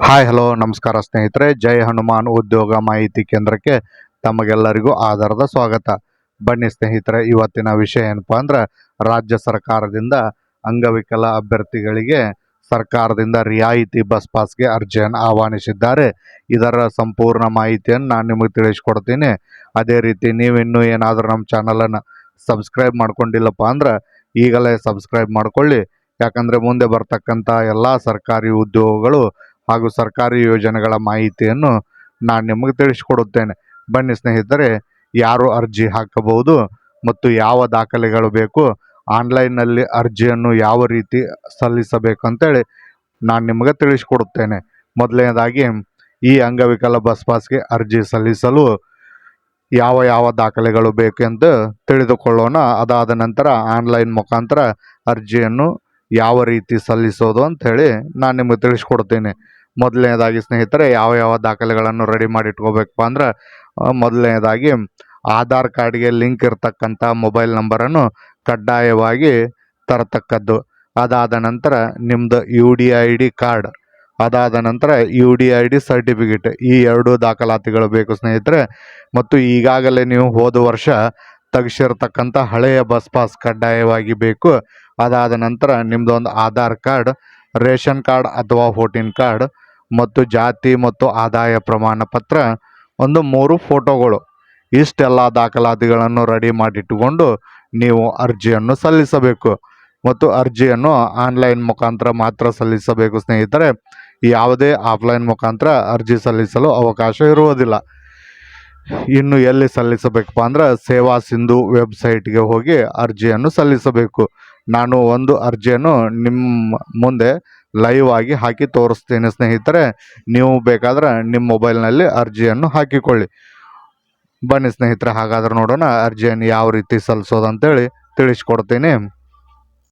Hi hello ನಮಸ್ಕಾರ ಸ್ನೇಹಿತರೆ. ಜೈ ಹನುಮಾನ್ ಉದ್ಯೋಗ ಮಾಹಿತಿ ಕೇಂದ್ರಕ್ಕೆ ತಮಗೆಲ್ಲರಿಗೂ ಆಧಾರದ ಸ್ವಾಗತ. ಬನ್ನಿ ಸ್ನೇಹಿತರೆ, ಇವತ್ತಿನ ವಿಷಯ ಏನಪ್ಪಾ ಅಂದ್ರೆ ರಾಜ್ಯ ಸರ್ಕಾರದಿಂದ ಅಂಗವಿಕಲ ಅಭ್ಯರ್ಥಿಗಳಿಗೆ ಸರ್ಕಾರದಿಂದ ರಿಯಾಯಿತಿ ಬಸ್ ಪಾಸ್ಗೆ ಅರ್ಜಿಯನ್ನು ಆಹ್ವಾನಿಸಿದ್ದಾರೆ. ಇದರ ಸಂಪೂರ್ಣ ಮಾಹಿತಿಯನ್ನು ನಾನು ನಿಮಗೆ ತಿಳಿಸ್ಕೊಡ್ತೀನಿ. ಅದೇ ರೀತಿ ನೀವಿನ್ನೂ ಏನಾದರೂ ನಮ್ಮ ಚಾನಲನ್ನು ಸಬ್ಸ್ಕ್ರೈಬ್ ಮಾಡ್ಕೊಂಡಿಲ್ಲಪ್ಪ ಅಂದ್ರೆ ಈಗಲೇ ಸಬ್ಸ್ಕ್ರೈಬ್ ಮಾಡ್ಕೊಳ್ಳಿ. ಯಾಕಂದರೆ ಮುಂದೆ ಬರ್ತಕ್ಕಂಥ ಎಲ್ಲ ಸರ್ಕಾರಿ ಉದ್ಯೋಗಗಳು ಹಾಗೂ ಸರ್ಕಾರಿ ಯೋಜನೆಗಳ ಮಾಹಿತಿಯನ್ನು ನಾನು ನಿಮಗೆ ತಿಳಿಸಿಕೊಡುತ್ತೇನೆ. ಬನ್ನಿ ಸ್ನೇಹಿತರೆ, ಯಾರು ಅರ್ಜಿ ಹಾಕಬಹುದು ಮತ್ತು ಯಾವ ದಾಖಲೆಗಳು ಬೇಕು, ಆನ್ಲೈನ್ನಲ್ಲಿ ಅರ್ಜಿಯನ್ನು ಯಾವ ರೀತಿ ಸಲ್ಲಿಸಬೇಕು ಅಂತೇಳಿ ನಾನು ನಿಮಗೆ ತಿಳಿಸಿಕೊಡುತ್ತೇನೆ. ಮೊದಲನೇದಾಗಿ ಈ ಅಂಗವಿಕಲ ಬಸ್ ಪಾಸ್ಗೆ ಅರ್ಜಿ ಸಲ್ಲಿಸಲು ಯಾವ ಯಾವ ದಾಖಲೆಗಳು ಬೇಕೆಂದು ತಿಳಿದುಕೊಳ್ಳೋಣ. ಅದಾದ ನಂತರ ಆನ್ಲೈನ್ ಮುಖಾಂತರ ಅರ್ಜಿಯನ್ನು ಯಾವ ರೀತಿ ಸಲ್ಲಿಸೋದು ಅಂಥೇಳಿ ನಾನು ನಿಮಗೆ ತಿಳಿಸ್ಕೊಡ್ತೀನಿ. ಮೊದಲನೇದಾಗಿ ಸ್ನೇಹಿತರೆ, ಯಾವ ಯಾವ ದಾಖಲೆಗಳನ್ನು ರೆಡಿ ಮಾಡಿ ಇಟ್ಕೋಬೇಕಪ್ಪ ಅಂದ್ರೆ ಮೊದಲನೇದಾಗಿ ಆಧಾರ್ ಕಾರ್ಡ್ಗೆ ಲಿಂಕ್ ಇರತಕ್ಕಂಥ ಮೊಬೈಲ್ ನಂಬರನ್ನು ಕಡ್ಡಾಯವಾಗಿ ತರತಕ್ಕದ್ದು. ಅದಾದ ನಂತರ ನಿಮ್ಮದು UDID ಕಾರ್ಡ್, ಅದಾದ ನಂತರ UDID ಸರ್ಟಿಫಿಕೇಟ್, ಈ ಎರಡು ದಾಖಲಾತಿಗಳು ಬೇಕು ಸ್ನೇಹಿತರೆ. ಮತ್ತು ಈಗಾಗಲೇ ನೀವು ಹೋದ ವರ್ಷ ತೆಗೆಸಿರ್ತಕ್ಕಂಥ ಹಳೆಯ ಬಸ್ ಪಾಸ್ ಕಡ್ಡಾಯವಾಗಿ ಬೇಕು. ಅದಾದ ನಂತರ ನಿಮ್ಮದೊಂದು ಆಧಾರ್ ಕಾರ್ಡ್, ರೇಷನ್ ಕಾರ್ಡ್ ಅಥವಾ ವೋಟಿಂಗ್ ಕಾರ್ಡ್ ಮತ್ತು ಜಾತಿ ಮತ್ತು ಆದಾಯ ಪ್ರಮಾಣ ಪತ್ರ, ಒಂದು 3 ಫೋಟೋಗಳು. ಇಷ್ಟೆಲ್ಲ ದಾಖಲಾತಿಗಳನ್ನು ರೆಡಿ ಮಾಡಿಟ್ಟುಕೊಂಡು ನೀವು ಅರ್ಜಿಯನ್ನು ಸಲ್ಲಿಸಬೇಕು. ಮತ್ತು ಅರ್ಜಿಯನ್ನು ಆನ್ಲೈನ್ ಮುಖಾಂತರ ಮಾತ್ರ ಸಲ್ಲಿಸಬೇಕು ಸ್ನೇಹಿತರೆ. ಯಾವುದೇ ಆಫ್ಲೈನ್ ಮುಖಾಂತರ ಅರ್ಜಿ ಸಲ್ಲಿಸಲು ಅವಕಾಶ ಇರುವುದಿಲ್ಲ. ಇನ್ನು ಎಲ್ಲಿ ಸಲ್ಲಿಸಬೇಕಪ್ಪ ಅಂದ್ರೆ ಸೇವಾ ಸಿಂಧು ವೆಬ್ಸೈಟ್ಗೆ ಹೋಗಿ ಅರ್ಜಿಯನ್ನು ಸಲ್ಲಿಸಬೇಕು. ನಾನು ಒಂದು ಅರ್ಜಿಯನ್ನು ನಿಮ್ಮ ಮುಂದೆ ಲೈವ್ ಆಗಿ ಹಾಕಿ ತೋರಿಸ್ತೇನೆ ಸ್ನೇಹಿತರೆ. ನೀವು ಬೇಕಾದ್ರೆ ನಿಮ್ಮ ಮೊಬೈಲ್ನಲ್ಲಿ ಅರ್ಜಿಯನ್ನು ಹಾಕಿಕೊಳ್ಳಿ. ಬನ್ನಿ ಸ್ನೇಹಿತರೆ, ಹಾಗಾದ್ರೆ ನೋಡೋಣ ಅರ್ಜಿಯನ್ನು ಯಾವ ರೀತಿ ಸಲ್ಲಿಸೋದು ಅಂತೇಳಿ ತಿಳಿಸ್ಕೊಡ್ತೀನಿ.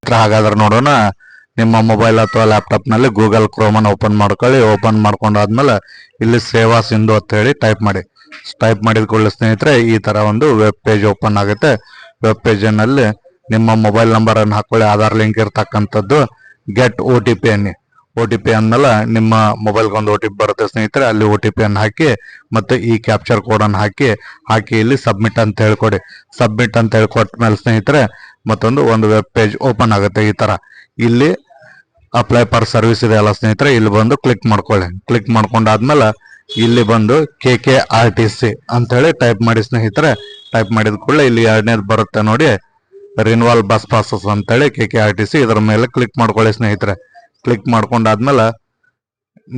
ಹಾಗಾದ್ರೆ ನೋಡೋಣ. ನಿಮ್ಮ ಮೊಬೈಲ್ ಅಥವಾ ಲ್ಯಾಪ್ಟಾಪ್ನಲ್ಲಿ ಗೂಗಲ್ ಕ್ರೋಮನ್ನು ಓಪನ್ ಮಾಡ್ಕೊಳ್ಳಿ. ಓಪನ್ ಮಾಡ್ಕೊಂಡಾದ್ಮೇಲೆ ಇಲ್ಲಿ ಸೇವಾ ಸಿಂಧು ಅಂತ ಹೇಳಿ ಟೈಪ್ ಮಾಡಿ. ಟೈಪ್ ಮಾಡಿದ ಕೂಡಲೇ ಸ್ನೇಹಿತರೆ ಈ ಥರ ಒಂದು ವೆಬ್ ಪೇಜ್ ಓಪನ್ ಆಗುತ್ತೆ. ವೆಬ್ ಪೇಜಿನಲ್ಲಿ ನಿಮ್ಮ ಮೊಬೈಲ್ ನಂಬರನ್ನು ಹಾಕೊಳ್ಳಿ, ಆಧಾರ್ ಲಿಂಕ್ ಇರ್ತಕ್ಕಂಥದ್ದು. ಗೆಟ್ OTP ಅನ್ನಿ. OTP ಅಂದಮೇಲೆ ನಿಮ್ಮ ಮೊಬೈಲ್ಗೆ ಒಂದು OTP ಬರುತ್ತೆ ಸ್ನೇಹಿತರೆ. ಅಲ್ಲಿ OTP ಅನ್ನು ಹಾಕಿ ಮತ್ತು ಈ ಕ್ಯಾಪ್ಚರ್ ಕೋಡನ್ನು ಹಾಕಿ ಇಲ್ಲಿ ಸಬ್ಮಿಟ್ ಅಂತ ಹೇಳ್ಕೊಡಿ. ಸಬ್ಮಿಟ್ ಅಂತ ಹೇಳ್ಕೊಟ್ಟ ಮೇಲೆ ಸ್ನೇಹಿತರೆ ಒಂದು ವೆಬ್ ಪೇಜ್ ಓಪನ್ ಆಗುತ್ತೆ ಈ ಥರ. ಇಲ್ಲಿ ಅಪ್ಲೈ ಫಾರ್ ಸರ್ವಿಸ್ ಇದೆ ಅಲ್ಲ ಸ್ನೇಹಿತರೆ, ಇಲ್ಲಿ ಬಂದು ಕ್ಲಿಕ್ ಮಾಡ್ಕೊಳ್ಳಿ. ಕ್ಲಿಕ್ ಮಾಡ್ಕೊಂಡಾದ್ಮೇಲೆ ಇಲ್ಲಿ ಬಂದು KKRTC ಅಂತೇಳಿ ಟೈಪ್ ಮಾಡಿ ಸ್ನೇಹಿತರೆ. ಟೈಪ್ ಮಾಡಿದ ಕೂಡಲೇ ಇಲ್ಲಿ ಎರಡನೇದು ಬರುತ್ತೆ ನೋಡಿ, ರಿನ್ವಾಲ್ ಬಸ್ ಪಾಸಸ್ ಅಂತೇಳಿ KKRTC. ಇದರ ಮೇಲೆ ಕ್ಲಿಕ್ ಮಾಡ್ಕೊಳ್ಳಿ ಸ್ನೇಹಿತರೆ. ಕ್ಲಿಕ್ ಮಾಡ್ಕೊಂಡಾದ್ಮೇಲೆ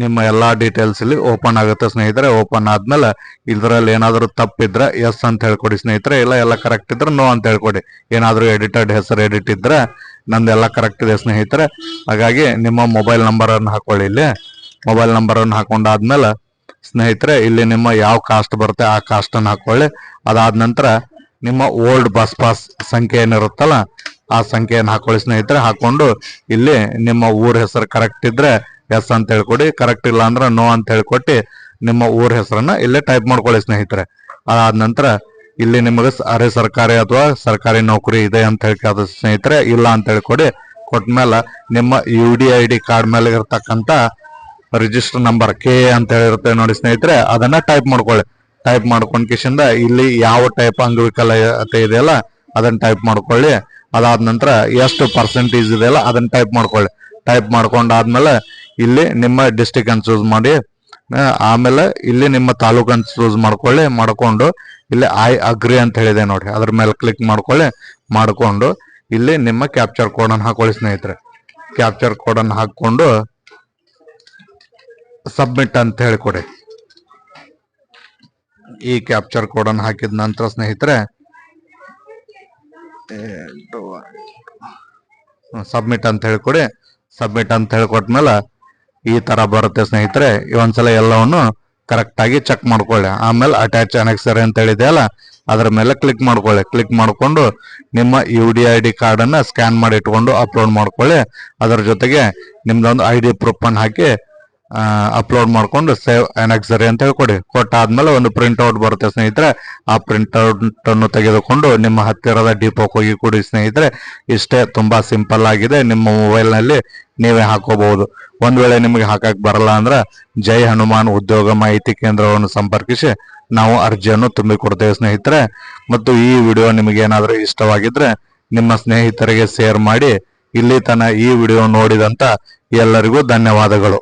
ನಿಮ್ಮ ಎಲ್ಲ ಡೀಟೇಲ್ಸ್ ಇಲ್ಲಿ ಓಪನ್ ಆಗುತ್ತೆ ಸ್ನೇಹಿತರೆ. ಓಪನ್ ಆದ್ಮೇಲೆ ಇದರಲ್ಲಿ ಏನಾದರೂ ತಪ್ಪಿದ್ರೆ ಎಸ್ ಅಂತ ಹೇಳ್ಕೊಡಿ ಸ್ನೇಹಿತರೆ. ಎಲ್ಲ ಕರೆಕ್ಟ್ ಇದ್ರೆ ನೋ ಅಂತ ಹೇಳ್ಕೊಡಿ. ಏನಾದರೂ ಎಡಿಟೆಡ್ ಹೆಸರು ಎಡಿಟ್ ಇದ್ರೆ ನಂದೆಲ್ಲ ಕರೆಕ್ಟ್ ಇದೆ ಸ್ನೇಹಿತರೆ. ಹಾಗಾಗಿ ನಿಮ್ಮ ಮೊಬೈಲ್ ನಂಬರನ್ನು ಹಾಕೊಳ್ಳಿ. ಇಲ್ಲಿ ಮೊಬೈಲ್ ನಂಬರನ್ನು ಹಾಕೊಂಡಾದ್ಮೇಲೆ ಸ್ನೇಹಿತರೆ ಇಲ್ಲಿ ನಿಮ್ಮ ಯಾವ ಕಾಸ್ಟ್ ಬರುತ್ತೆ ಆ ಕಾಸ್ಟನ್ನು ಹಾಕೊಳ್ಳಿ. ಅದಾದ ನಂತರ ನಿಮ್ಮ ಓಲ್ಡ್ ಬಸ್ ಪಾಸ್ ಸಂಖ್ಯೆ ಏನಿರುತ್ತಲ್ಲ ಆ ಸಂಖ್ಯೆಯನ್ನು ಹಾಕೊಳ್ಳಿ ಸ್ನೇಹಿತರೆ. ಹಾಕೊಂಡು ಇಲ್ಲಿ ನಿಮ್ಮ ಊರ ಹೆಸರು ಕರೆಕ್ಟ್ ಇದ್ರೆ ಎಸ್ ಅಂತ ಹೇಳ್ಕೊಡಿ, ಕರೆಕ್ಟ್ ಇಲ್ಲ ಅಂದ್ರೆ ನೋ ಅಂತ ಹೇಳ್ಕೊಟ್ಟು ನಿಮ್ಮ ಊರ ಹೆಸರನ್ನ ಇಲ್ಲೇ ಟೈಪ್ ಮಾಡ್ಕೊಳ್ಳಿ ಸ್ನೇಹಿತರೆ. ಅದಾದ ನಂತರ ಇಲ್ಲಿ ನಿಮಗೆ ಅರೆ ಸರ್ಕಾರಿ ಅಥವಾ ಸರ್ಕಾರಿ ನೌಕರಿ ಇದೆ ಅಂತ ಹೇಳ್ಕೊದು ಸ್ನೇಹಿತರೆ. ಇಲ್ಲ ಅಂತ ಹೇಳ್ಕೊಡಿ. ಕೊಟ್ಮೇಲೆ ನಿಮ್ಮ UDID ಕಾರ್ಡ್ ಮೇಲೆ ಇರ್ತಕ್ಕಂಥ ರಿಜಿಸ್ಟರ್ ನಂಬರ್ K ಅಂತ ಹೇಳಿರುತ್ತೆ ನೋಡಿ ಸ್ನೇಹಿತರೆ, ಅದನ್ನ ಟೈಪ್ ಮಾಡ್ಕೊಳ್ಳಿ. ಟೈಪ್ ಮಾಡ್ಕೊಂಡ್ ಕಿಶಿಂದ ಇಲ್ಲಿ ಯಾವ ಟೈಪ್ ಅಂಗವಿಕಲತೆ ಇದೆಯಲ್ಲ ಅದನ್ನ ಟೈಪ್ ಮಾಡ್ಕೊಳ್ಳಿ. ಅದಾದ ನಂತರ ಎಷ್ಟು ಪರ್ಸೆಂಟೇಜ್ ಇದೆಯಲ್ಲ ಅದನ್ನ ಟೈಪ್ ಮಾಡ್ಕೊಳ್ಳಿ. ಟೈಪ್ ಮಾಡ್ಕೊಂಡಾದ್ಮೇಲೆ ಇಲ್ಲಿ ನಿಮ್ಮ ಡಿಸ್ಟಿಕ್ ಅನ್ನು ಚೂಸ್ ಮಾಡಿ. ಆಮೇಲೆ ಇಲ್ಲಿ ನಿಮ್ಮ ತಾಲೂಕು ಅಂತ ಚೂಸ್ ಮಾಡ್ಕೊಳ್ಳಿ. ಮಾಡ್ಕೊಂಡು ಇಲ್ಲಿ ಐ ಅಗ್ರಿ ಅಂತ ಹೇಳಿದೆ ನೋಡಿ, ಅದ್ರ ಮೇಲೆ ಕ್ಲಿಕ್ ಮಾಡ್ಕೊಳ್ಳಿ. ಮಾಡ್ಕೊಂಡು ಇಲ್ಲಿ ನಿಮ್ಮ ಕ್ಯಾಪ್ಚರ್ ಕೋಡನ್ನು ಹಾಕೊಳ್ಳಿ ಸ್ನೇಹಿತರೆ. ಕ್ಯಾಪ್ಚರ್ ಕೋಡನ್ನು ಹಾಕೊಂಡು ಸಬ್ಮಿಟ್ ಅಂತ ಹೇಳಿಕೊಡಿ. ಈ ಕ್ಯಾಪ್ಚರ್ ಕೋಡನ್ನು ಹಾಕಿದ ನಂತರ ಸ್ನೇಹಿತರೆ ಸಬ್ಮಿಟ್ ಅಂತ ಹೇಳ್ಕೊಡಿ. ಸಬ್ಮಿಟ್ ಅಂತ ಹೇಳ್ಕೊಟ್ಮೇಲೆ ಈ ತರ ಬರುತ್ತೆ ಸ್ನೇಹಿತರೆ. ಒಂದ್ಸಲ ಎಲ್ಲವನ್ನು ಕರೆಕ್ಟ್ ಆಗಿ ಚೆಕ್ ಮಾಡ್ಕೊಳ್ಳಿ. ಆಮೇಲೆ ಅಟ್ಯಾಚ್ ಅನೆಕ್ಸರ್ ಅಂತ ಹೇಳಿದೆಯಲ್ಲ ಅದರ ಮೇಲೆ ಕ್ಲಿಕ್ ಮಾಡ್ಕೊಳ್ಳಿ. ಕ್ಲಿಕ್ ಮಾಡ್ಕೊಂಡು ನಿಮ್ಮ UDID ಕಾರ್ಡ್ ಅನ್ನ ಸ್ಕ್ಯಾನ್ ಮಾಡಿ ಇಟ್ಕೊಂಡು ಅಪ್ಲೋಡ್ ಮಾಡ್ಕೊಳ್ಳಿ. ಅದರ ಜೊತೆಗೆ ನಿಮ್ದೊಂದು ID ಪ್ರೂಫ್ ಅನ್ನು ಹಾಕಿ ಅಪ್ಲೋಡ್ ಮಾಡ್ಕೊಂಡು ಸೇವ್ ಆನೆಕ್ಸರಿ ಅಂತ ಹೇಳಿ ಕೊಡಿ. ಕೊಟ್ಟಾದ್ಮೇಲೆ ಒಂದು ಪ್ರಿಂಟ್ಔಟ್ ಬರುತ್ತೆ ಸ್ನೇಹಿತರೆ. ಆ ಪ್ರಿಂಟ್ಔಟ್ ಅನ್ನು ತೆಗೆದುಕೊಂಡು ನಿಮ್ಮ ಹತ್ತಿರದ ಡಿಪೋಗೆ ಹೋಗಿ ಕೊಡಿ ಸ್ನೇಹಿತರೆ. ಇಷ್ಟೇ, ತುಂಬಾ ಸಿಂಪಲ್ ಆಗಿದೆ. ನಿಮ್ಮ ಮೊಬೈಲ್ ನಲ್ಲಿ ನೀವೇ ಹಾಕೋಬಹುದು. ಒಂದ್ ವೇಳೆ ನಿಮಗೆ ಹಾಕಕ್ ಬರಲ್ಲ ಅಂದ್ರೆ ಜೈ ಹನುಮಾನ್ ಉದ್ಯೋಗ ಮಾಹಿತಿ ಕೇಂದ್ರವನ್ನು ಸಂಪರ್ಕಿಸಿ ನಾವು ಅರ್ಜಿಯನ್ನು ತುಂಬಿಕೊಡ್ತೇವೆ ಸ್ನೇಹಿತರೆ. ಮತ್ತು ಈ ವಿಡಿಯೋ ನಿಮಗೆ ಏನಾದರೂ ಇಷ್ಟವಾಗಿದ್ರೆ ನಿಮ್ಮ ಸ್ನೇಹಿತರಿಗೆ ಶೇರ್ ಮಾಡಿ. ಇಲ್ಲಿ ತನ ಈ ವಿಡಿಯೋ ನೋಡಿದಂತ ಎಲ್ಲರಿಗೂ ಧನ್ಯವಾದಗಳು.